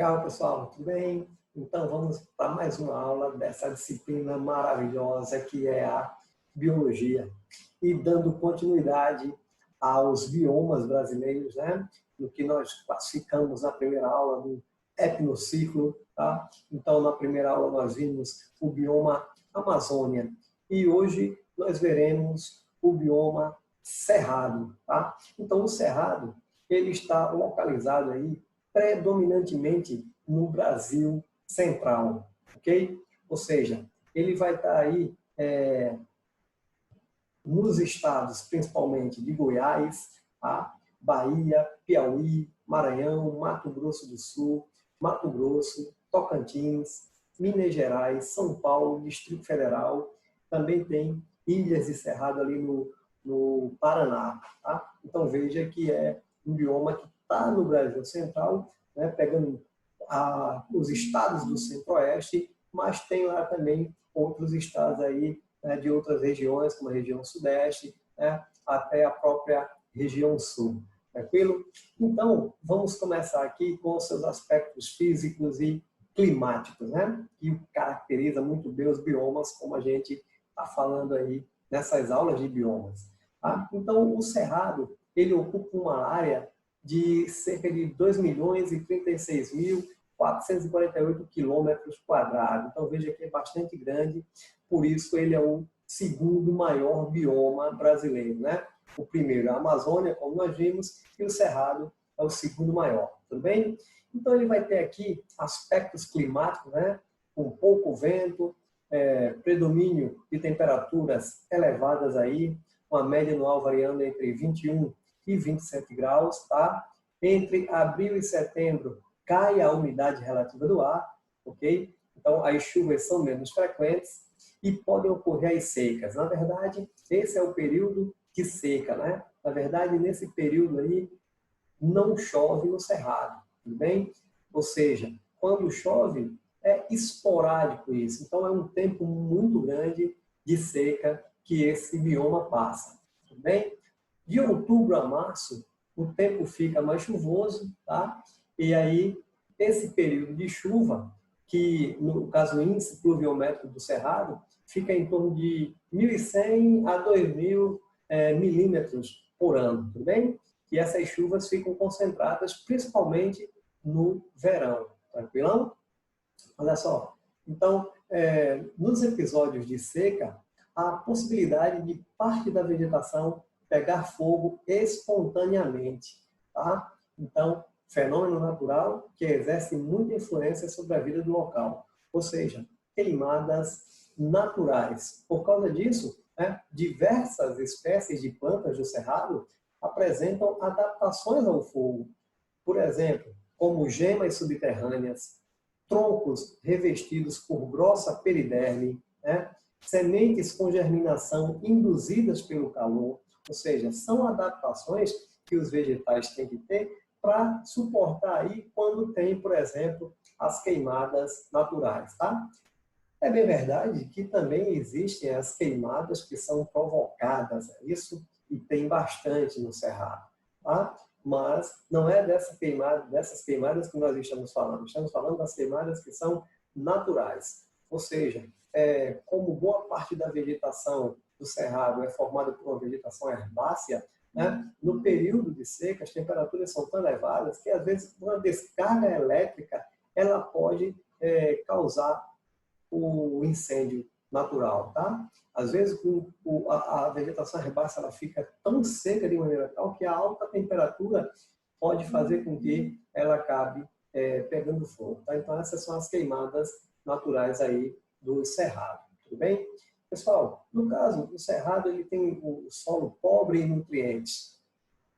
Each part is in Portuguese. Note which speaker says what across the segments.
Speaker 1: Legal, pessoal, tudo bem? Então vamos para mais uma aula dessa disciplina maravilhosa que é a biologia. E dando continuidade aos biomas brasileiros, né? No que nós classificamos na primeira aula do etnociclo, tá? Então na primeira aula nós vimos o bioma Amazônia e hoje nós veremos o bioma Cerrado, tá? Então o Cerrado, ele está localizado aí predominantemente no Brasil central, ok? Ou seja, ele vai estar aí nos estados, principalmente de Goiás, tá? Bahia, Piauí, Maranhão, Mato Grosso do Sul, Mato Grosso, Tocantins, Minas Gerais, São Paulo, Distrito Federal, também tem ilhas e cerrado ali no Paraná, tá? Então veja que é um bioma que está no Brasil Central, né, pegando os estados do Centro-Oeste, mas tem lá também outros estados aí, né, de outras regiões, como a região Sudeste, né, até a própria região Sul. Tranquilo? Então, vamos começar aqui com os seus aspectos físicos e climáticos, né, que caracteriza muito bem os biomas, como a gente está falando aí nessas aulas de biomas. Tá? Então, o Cerrado, ele ocupa uma área de cerca de 2.036.448 quilômetros quadrados. Então, veja que é bastante grande, por isso ele é o segundo maior bioma brasileiro, né? O primeiro é a Amazônia, como nós vimos, e o Cerrado é o segundo maior, tudo bem? Então, ele vai ter aqui aspectos climáticos, né? Com pouco vento, predomínio de temperaturas elevadas aí, uma média anual variando entre 21 e 27 graus, tá? Entre abril e setembro cai a umidade relativa do ar, ok? Então as chuvas são menos frequentes e podem ocorrer as secas. Na verdade, esse é o período de seca, né? Na verdade, nesse período aí não chove no Cerrado, tudo bem? Ou seja, quando chove é esporádico isso. Então é um tempo muito grande de seca que esse bioma passa, tudo bem? De outubro a março, o tempo fica mais chuvoso, tá? E aí, esse período de chuva, que no caso o índice pluviométrico do Cerrado, fica em torno de 1.100 a 2.000 milímetros por ano, tudo bem? E essas chuvas ficam concentradas principalmente no verão, tranquilão? Olha só, então, nos episódios de seca, há a possibilidade de parte da vegetação pegar fogo espontaneamente, tá? Então, fenômeno natural que exerce muita influência sobre a vida do local, ou seja, queimadas naturais. Por causa disso, né, diversas espécies de plantas do Cerrado apresentam adaptações ao fogo. Por exemplo, como gemas subterrâneas, troncos revestidos por grossa periderme, né? Sementes com germinação induzidas pelo calor, ou seja, são adaptações que os vegetais têm que ter para suportar aí quando tem, por exemplo, as queimadas naturais, tá? É bem verdade que também existem as queimadas que são provocadas, isso, e tem bastante no Cerrado, tá? Mas não é dessas queimadas que nós estamos falando das queimadas que são naturais, ou seja, como boa parte da vegetação do Cerrado é formada por uma vegetação herbácea, né? No período de seca as temperaturas são tão elevadas que às vezes uma descarga elétrica ela pode causar o incêndio natural, tá? Às vezes a vegetação herbácea ela fica tão seca de maneira tal que a alta temperatura pode fazer com que ela acabe pegando fogo, tá? Então essas são as queimadas naturais aí do Cerrado, tudo bem? Pessoal, no caso, o Cerrado ele tem o solo pobre em nutrientes,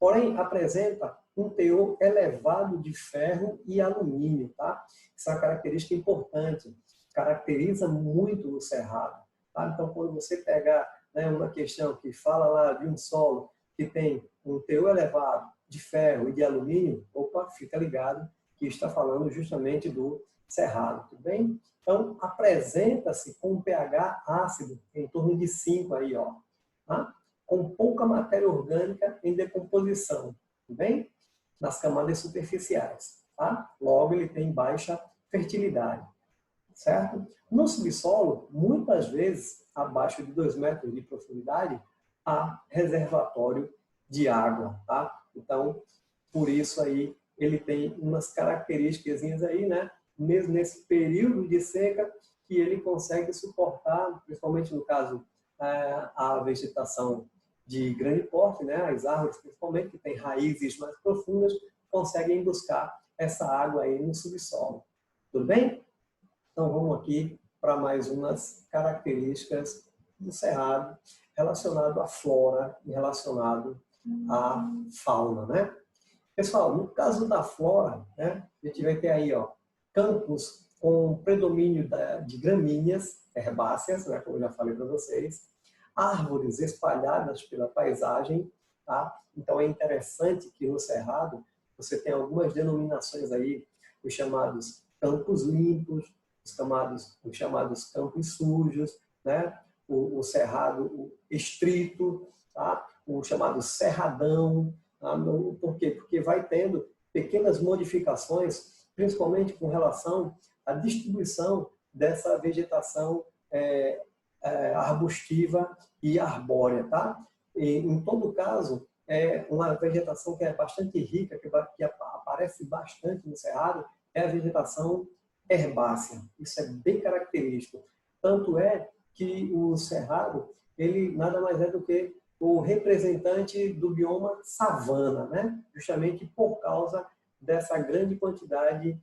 Speaker 1: porém apresenta um teor elevado de ferro e alumínio, tá? Isso é uma característica importante, caracteriza muito o Cerrado, tá? Então, quando você pegar, né, uma questão que fala lá de um solo que tem um teor elevado de ferro e de alumínio, opa, fica ligado que está falando justamente do Cerrado, tudo bem? Então, apresenta-se com um pH ácido em torno de 5 aí, ó, tá? Com pouca matéria orgânica em decomposição, tudo bem? Nas camadas superficiais. tá? Logo, ele tem baixa fertilidade, certo? No subsolo, muitas vezes, abaixo de 2 metros de profundidade, há reservatório de água, tá? Então, por isso aí, ele tem umas características aí, né? Mesmo nesse período de seca, que ele consegue suportar, principalmente no caso, a vegetação de grande porte, né? As árvores, principalmente, que têm raízes mais profundas, conseguem buscar essa água aí no subsolo. Tudo bem? Então, vamos aqui para mais umas características do cerrado relacionado à flora e relacionado à fauna, né? Pessoal, no caso da flora, né, a gente vai ter aí, ó, campos com predomínio de gramíneas herbáceas, né, como eu já falei para vocês, árvores espalhadas pela paisagem, tá? Então é interessante que no cerrado você tem algumas denominações aí, os chamados campos limpos, os chamados campos sujos, né? O cerrado estrito, tá? O chamado cerradão. Tá? Por quê? Porque vai tendo pequenas modificações, principalmente com relação à distribuição dessa vegetação arbustiva e arbórea. Tá? E, em todo caso, é uma vegetação que é bastante rica, que aparece bastante no cerrado, é a vegetação herbácea. Isso é bem característico. Tanto é que o cerrado, ele nada mais é do que o representante do bioma savana, né? Justamente por causa dessa grande quantidade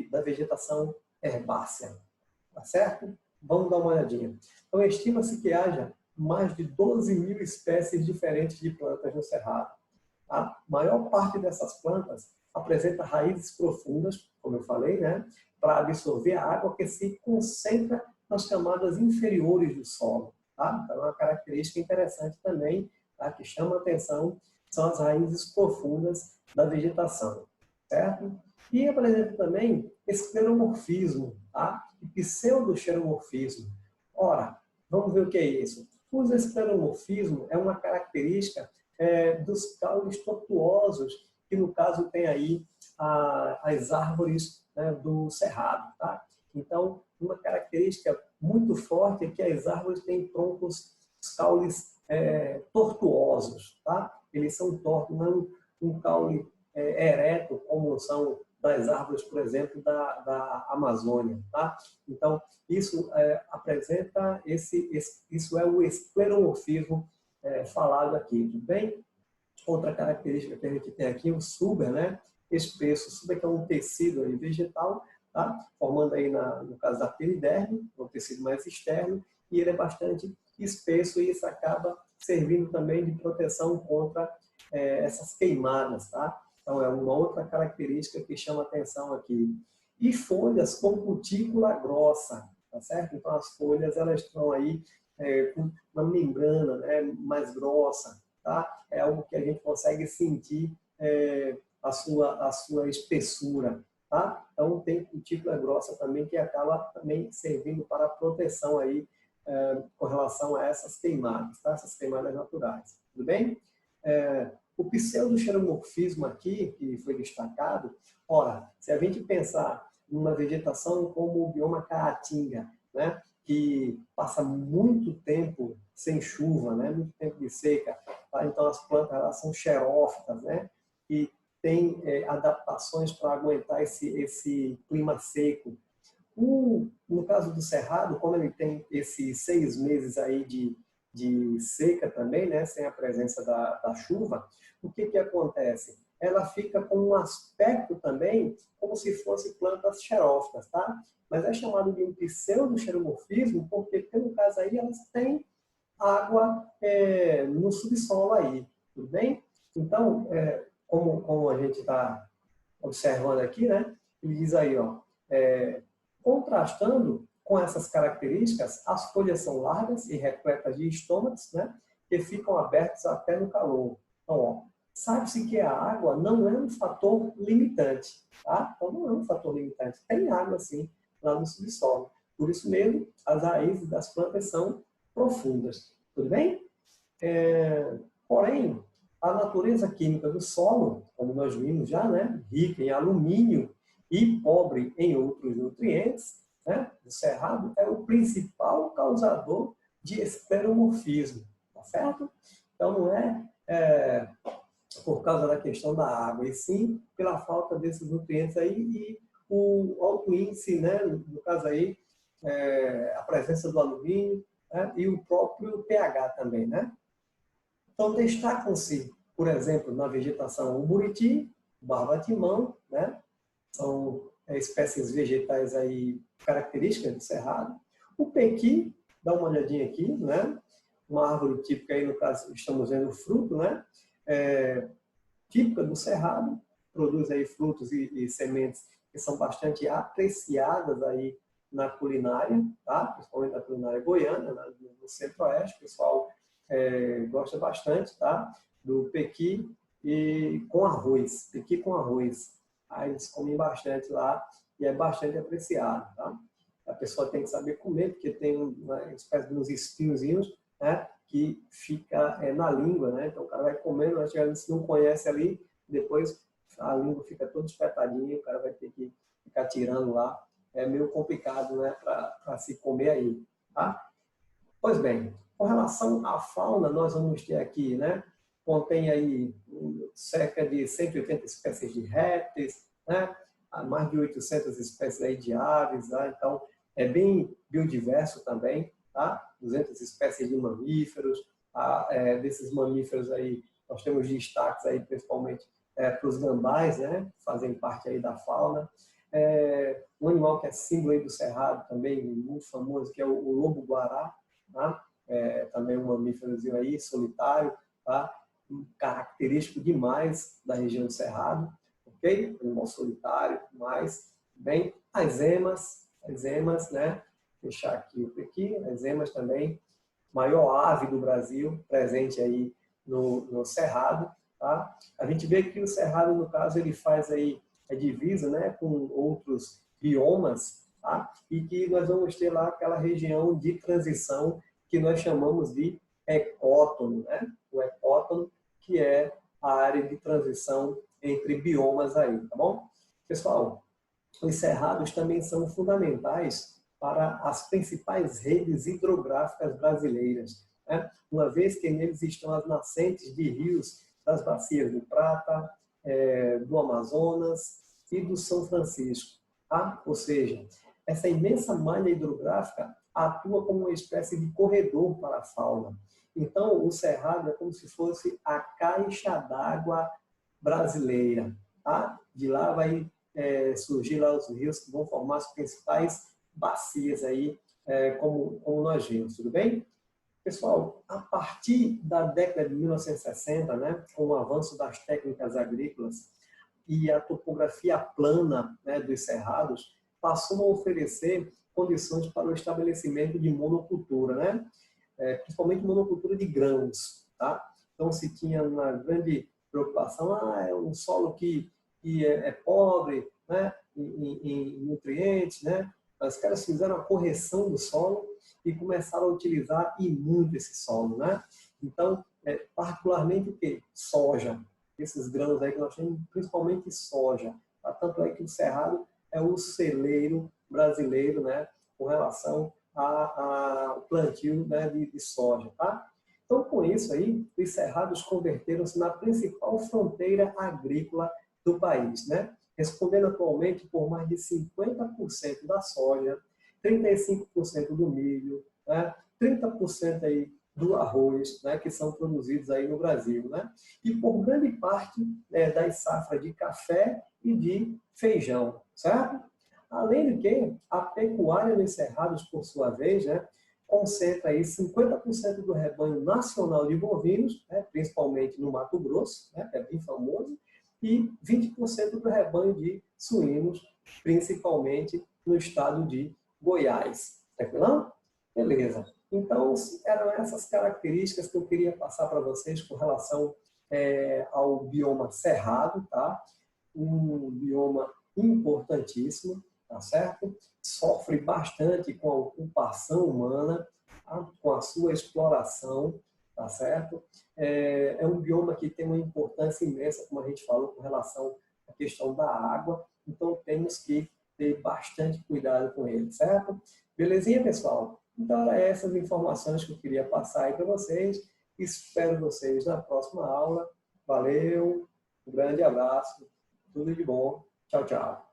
Speaker 1: da vegetação herbácea. Tá certo? Vamos dar uma olhadinha. Então, estima-se que haja mais de 12 mil espécies diferentes de plantas no cerrado. A maior parte dessas plantas apresenta raízes profundas, como eu falei, né? Para absorver a água que se concentra nas camadas inferiores do solo. Tá? Então, uma característica interessante também, tá? Que chama a atenção, são as raízes profundas da vegetação, certo? E apresenta também escleromorfismo, tá? E pseudoxeromorfismo. Ora, vamos ver o que é isso. O escleromorfismo é uma característica dos caules tortuosos, que no caso tem aí as árvores, né, do cerrado, tá? Então, uma característica muito forte é que as árvores têm troncos, os caules tortuosos, tá? Eles são tortos, não um caule ereto, como são das árvores, por exemplo, da Amazônia, tá? Então, isso apresenta isso é o escleromorfismo falado aqui, tudo bem? Outra característica que a gente tem aqui é o suber, né? Espesso. O suber, que é um tecido aí vegetal, tá? Formando aí, no caso da periderme, um tecido mais externo, e ele é bastante espesso e isso acaba servindo também de proteção contra essas queimadas, tá? Então é uma outra característica que chama atenção aqui. E folhas com cutícula grossa, tá certo? Então as folhas, elas estão aí com uma membrana, né, mais grossa, tá? É algo que a gente consegue sentir a sua espessura, tá? Então tem cutícula grossa também, que acaba também servindo para proteção aí com relação a essas queimadas, tá? Essas queimadas naturais, tudo bem? O pseudoxeromorfismo aqui, que foi destacado, ora, se a gente pensar numa vegetação como o bioma caatinga, né, que passa muito tempo sem chuva, né, muito tempo de seca, tá? Então as plantas, elas são xerófitas, né, e tem adaptações para aguentar esse clima seco. No caso do cerrado, como ele tem esses 6 meses aí de seca também, né, sem a presença da chuva, o que acontece? Ela fica com um aspecto também como se fosse plantas xerófitas, tá? Mas é chamado de um pseudoxeromorfismo porque, no caso aí, elas têm água no subsolo aí, tudo bem? Então, como a gente está observando aqui, né, ele diz aí, ó, contrastando com essas características, as folhas são largas e repletas de estômatos, né, que ficam abertos até no calor. Então, ó, sabe-se que a água não é um fator limitante, tá? Então, não é um fator limitante. Tem água, sim, lá no subsolo. Por isso mesmo, as raízes das plantas são profundas. Tudo bem? Porém, a natureza química do solo, como nós vimos já, né, rica em alumínio e pobre em outros nutrientes, né, o cerrado é o principal causador de escleromorfismo, tá certo? Então não é por causa da questão da água, e sim pela falta desses nutrientes aí e o alto índice, né, no caso aí, a presença do alumínio, né, e o próprio pH também, né? Então destacam-se, por exemplo, na vegetação o buriti, o barbatimão, né? São espécies vegetais aí características do cerrado. O pequi, dá uma olhadinha aqui, né? Uma árvore típica aí, no caso, estamos vendo o fruto, né? Típica do cerrado, produz aí frutos e sementes que são bastante apreciadas aí na culinária, tá? Principalmente na culinária goiana, no centro-oeste, o pessoal gosta bastante, tá? Do pequi e com arroz, pequi com arroz. Aí eles comem bastante lá e é bastante apreciado, tá? A pessoa tem que saber comer, porque tem uma espécie de uns espinhozinhos, né, que fica na língua, né? Então o cara vai comendo, se não conhece ali, depois a língua fica toda espetadinha, o cara vai ter que ficar tirando lá. É meio complicado, né, para se comer aí, tá? Pois bem, com relação à fauna, nós vamos ter aqui, né, contém aí cerca de 180 espécies de répteis, né, mais de 800 espécies aí de aves, tá? Então é bem biodiverso também, tá? 200 espécies de mamíferos, tá? Desses mamíferos aí nós temos destaques aí principalmente para os gambás, né, que fazem parte aí da fauna. Um animal que é símbolo aí do cerrado também, muito famoso, que é o lobo-guará, tá? Também um mamíferozinho aí, solitário, tá? Característico demais da região do cerrado, ok? Animal solitário, mas bem, as emas, né? Fechar aqui o pequi, as emas também, maior ave do Brasil, presente aí no cerrado, tá? A gente vê que o cerrado, no caso, ele faz aí a divisa, né, com outros biomas, tá? E que nós vamos ter lá aquela região de transição que nós chamamos de ecótono, né? O ecótono, que é a área de transição entre biomas aí, tá bom? Pessoal, os cerrados também são fundamentais para as principais redes hidrográficas brasileiras, né? Uma vez que neles estão as nascentes de rios das bacias do Prata, do Amazonas e do São Francisco, tá? Ou seja, essa imensa malha hidrográfica atua como uma espécie de corredor para a fauna. Então, o cerrado é como se fosse a caixa d'água brasileira, tá? De lá vai surgir lá os rios que vão formar as principais bacias aí, como nós vimos, tudo bem? Pessoal, a partir da década de 1960, né, com o avanço das técnicas agrícolas e a topografia plana, né, dos cerrados, passou a oferecer condições para o estabelecimento de monocultura, né? Principalmente monocultura de grãos, tá? Então se tinha uma grande preocupação, é um solo que é pobre, né, em nutrientes, né? Os caras fizeram a correção do solo e começaram a utilizar e muito esse solo, né? Então, particularmente o quê? Soja. Esses grãos aí que nós temos, principalmente soja. Tá? Tanto é que o cerrado é o celeiro brasileiro, né, com relação ao plantio, né, de soja, tá? Então, com isso aí, os cerrados converteram-se na principal fronteira agrícola do país, né? Respondendo atualmente por mais de 50% da soja, 35% do milho, né? 30% aí do arroz, né, que são produzidos aí no Brasil, né? E por grande parte das safras de café e de feijão, certo? Além de que a pecuária nos cerrados, por sua vez, né, concentra aí 50% do rebanho nacional de bovinos, né, principalmente no Mato Grosso, né, que é bem famoso, e 20% do rebanho de suínos, principalmente no estado de Goiás. Tranquilão? Beleza. Então, eram essas características que eu queria passar para vocês com relação ao bioma cerrado, tá? Um bioma importantíssimo, tá certo? Sofre bastante com a ocupação humana, tá? Com a sua exploração, tá certo? É um bioma que tem uma importância imensa, como a gente falou, com relação à questão da água, então temos que ter bastante cuidado com ele, certo? Belezinha, pessoal? Então, eram essas informações que eu queria passar aí para vocês. Espero vocês na próxima aula. Valeu, um grande abraço, tudo de bom. Tchau, tchau.